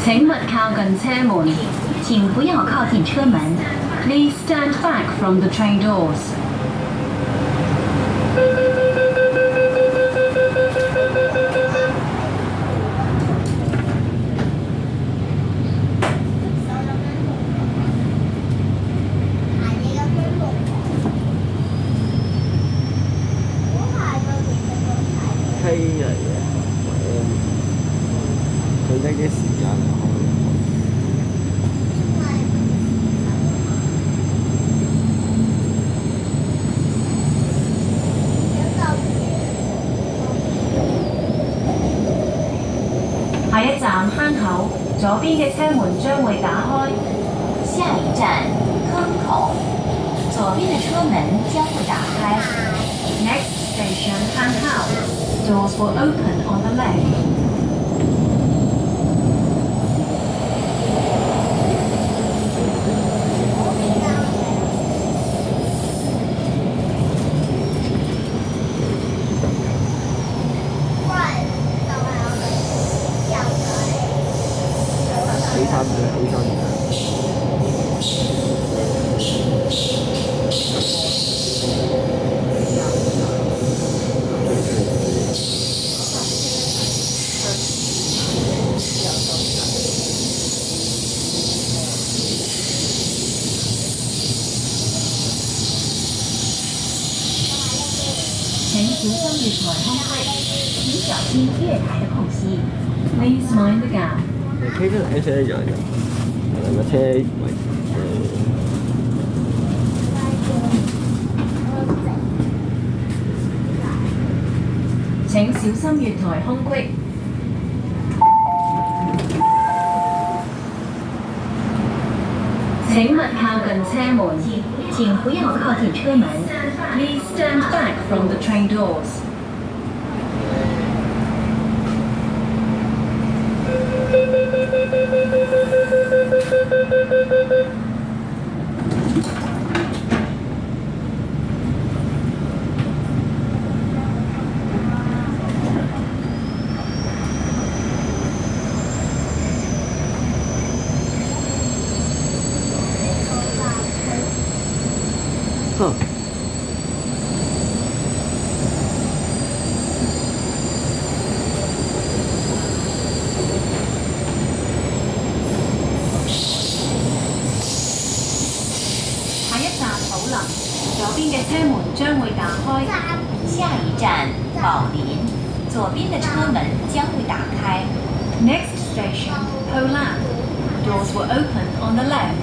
请勿靠近车门，请不要靠近车门。Please stand back from the train doors. 係嚟嘅，佢呢啲時間開。下一站坑口，左邊嘅車門將會打開。下一站坑口，左边的车门将会打开。Next station 坑口，doors will open on the left. 請小心月台空隙，請小心月台的空隙。Please mind the gap. 佢跟台車一樣嘅，兩個車為請小心月台空隙。請勿靠近車門，請不要靠近車門。Please stand back from the train doors. 下一站寶林，左邊嘅車門將會打開。下一站寶林，左边的车门将会打开。Next station Poland. Doors will open on the left.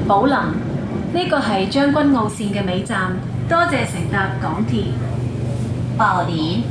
寶林，呢個係將軍澳線嘅尾站，多謝乘搭港鐵。寶林